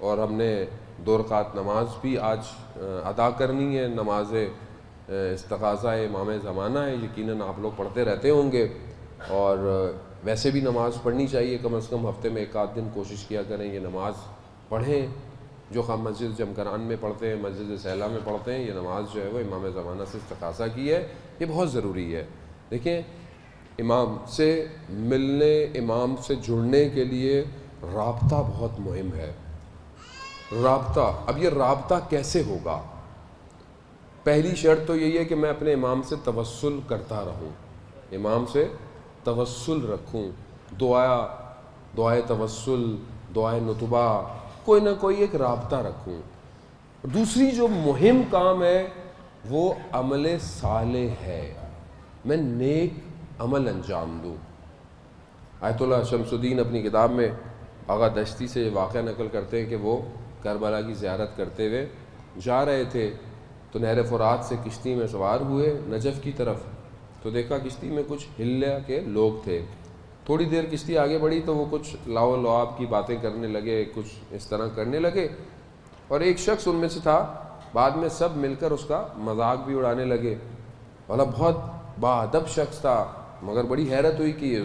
اور ہم نے 2 رکعت نماز بھی آج ادا کرنی ہے، نماز استغاثہ امام زمانہ ہے، یقیناً آپ لوگ پڑھتے رہتے ہوں گے، اور ویسے بھی نماز پڑھنی چاہیے، کم از کم ہفتے میں 1 آدھ دن کوشش کیا کریں یہ نماز پڑھیں، جو ہم مسجد جمکران میں پڑھتے ہیں، مسجد سیلا میں پڑھتے ہیں، یہ نماز جو ہے وہ امام زمانہ سے استغاثہ کی ہے، یہ بہت ضروری ہے۔ دیکھیں، امام سے ملنے، امام سے جڑنے کے لیے رابطہ بہت مہم ہے۔ رابطہ، اب یہ رابطہ کیسے ہوگا؟ پہلی شرط تو یہی ہے کہ میں اپنے امام سے توسل کرتا رہوں، امام سے توسل رکھوں، دعائے توسل، دعائے نتبہ، کوئی نہ کوئی ایک رابطہ رکھوں۔ دوسری جو مہم کام ہے وہ عمل صالح ہے، میں نیک عمل انجام دوں۔ آیت اللہ شمس الدین اپنی کتاب میں آغا دشتی سے واقعہ نقل کرتے ہیں کہ وہ کربلا کی زیارت کرتے ہوئے جا رہے تھے، تو نہر فرات سے کشتی میں سوار ہوئے نجف کی طرف، تو دیکھا کشتی میں کچھ حلیہ کے لوگ تھے۔ تھوڑی دیر کشتی آگے بڑھی تو وہ کچھ لاو و لعاب کی باتیں کرنے لگے، کچھ اس طرح کرنے لگے، اور ایک شخص ان میں سے تھا، بعد میں سب مل کر اس کا مذاق بھی اڑانے لگے، والا بہت باادب شخص تھا، مگر بڑی حیرت ہوئی کہ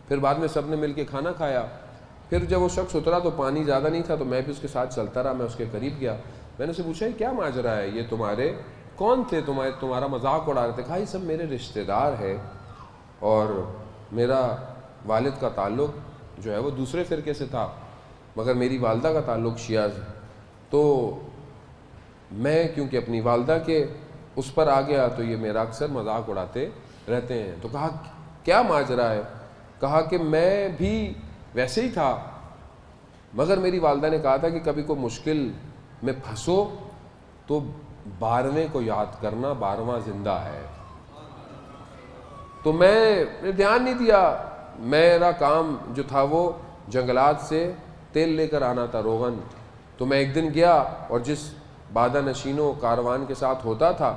پھر بعد میں سب نے مل کے کھانا کھایا۔ پھر جب وہ شخص اترا تو پانی زیادہ نہیں تھا، تو میں بھی اس کے ساتھ چلتا رہا، میں اس کے قریب گیا، میں نے اسے پوچھا یہ کیا ماجرا ہے، یہ تمہارے کون تھے، تمہارا مذاق اڑا رہے تھے؟ کہا یہ سب میرے رشتہ دار ہے، اور میرا والد کا تعلق جو ہے وہ دوسرے فرقے سے تھا، مگر میری والدہ کا تعلق شیعہ سے، تو میں کیونکہ اپنی والدہ کے اس پر آ گیا تو یہ میرا اکثر مذاق اڑاتے رہتے ہیں۔ تو کہا کیا ماجرا ہے؟ کہا کہ میں بھی ویسے ہی تھا، مگر میری والدہ نے کہا تھا کہ کبھی کوئی مشکل میں پھنسو تو 12ویں کو یاد کرنا، 12واں زندہ ہے۔ تو میں نے دھیان نہیں دیا، میرا کام جو تھا وہ جنگلات سے تیل لے کر آنا تھا، روغن، تو میں ایک دن گیا اور جس بادہ نشینوں کاروان کے ساتھ ہوتا تھا،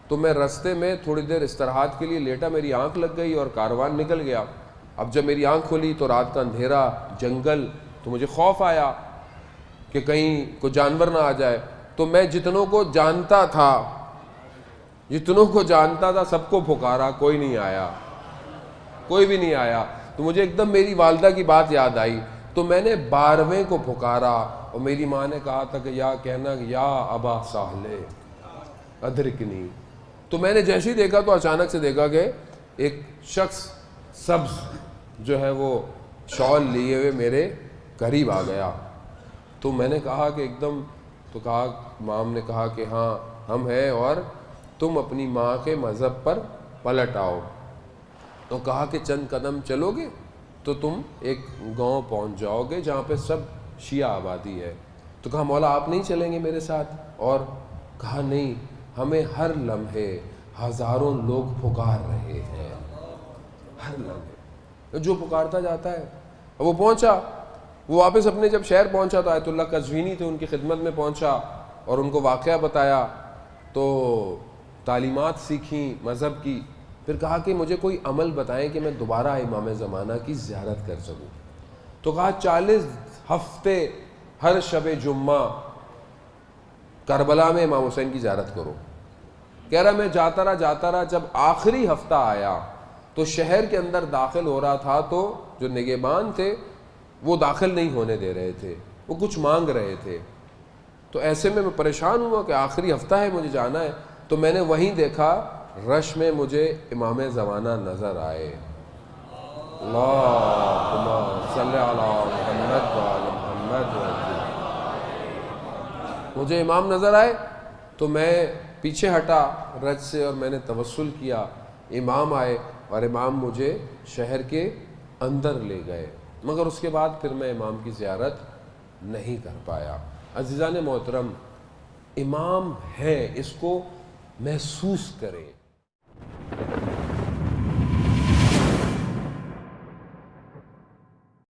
تو میں رستے میں تھوڑی دیر استراحت کے لیے لیٹا، میری آنکھ لگ گئی اور کاروان نکل گیا۔ اب جب میری آنکھ کھلی تو رات کا اندھیرا، جنگل، تو مجھے خوف آیا کہ کہیں کوئی جانور نہ آ جائے، تو میں جتنوں کو جانتا تھا سب کو پکارا، کوئی نہیں آیا، کوئی بھی نہیں آیا، تو مجھے ایک دم میری والدہ کی بات یاد آئی، تو میں نے 12ویں کو پکارا، اور میری ماں نے کہا تھا کہ یا ابا ساحلے ادرکنی، تو میں نے جیسے ہی دیکھا تو اچانک سے دیکھا کہ ایک شخص سبز جو ہے وہ شال لیے ہوئے میرے قریب آ گیا، تو میں نے کہا کہ ایک دم، تو کہا، امام نے کہا کہ ہاں ہم ہیں اور تم اپنی ماں کے مذہب پر پلٹ آؤ، تو کہا کہ چند قدم چلو گے تو تم ایک گاؤں پہنچ جاؤ گے جہاں پہ سب شیعہ آبادی ہے۔ تو کہا مولا آپ نہیں چلیں گے میرے ساتھ؟ اور کہا نہیں، ہمیں ہر لمحے ہزاروں لوگ پکار رہے ہیں، ہر لمحے جو پکارتا جاتا ہے۔ وہ پہنچا، وہ واپس اپنے جب شہر پہنچا تو آیت اللہ قزوینی تھے، ان کی خدمت میں پہنچا اور ان کو واقعہ بتایا، تو تعلیمات سیکھیں مذہب کی، پھر کہا کہ مجھے کوئی عمل بتائیں کہ میں دوبارہ امام زمانہ کی زیارت کر سکوں، تو کہا 40 ہفتے ہر شب جمعہ کربلا میں امام حسین کی زیارت کرو۔ کہہ رہا میں جاتا رہا، جب آخری ہفتہ آیا تو شہر کے اندر داخل ہو رہا تھا تو جو نگہبان تھے وہ داخل نہیں ہونے دے رہے تھے، وہ کچھ مانگ رہے تھے، تو ایسے میں پریشان ہوا کہ آخری ہفتہ ہے، مجھے جانا ہے، تو میں نے وہیں دیکھا رش میں مجھے امام زمانہ نظر آئے، اللہم صلی علی محمد وعلی محمد، مجھے امام نظر آئے تو میں پیچھے ہٹا رج سے اور میں نے توسل کیا، امام آئے اور امام مجھے شہر کے اندر لے گئے، مگر اس کے بعد پھر میں امام کی زیارت نہیں کر پایا۔ عزیزان محترم، امام ہے، اس کو محسوس کریں۔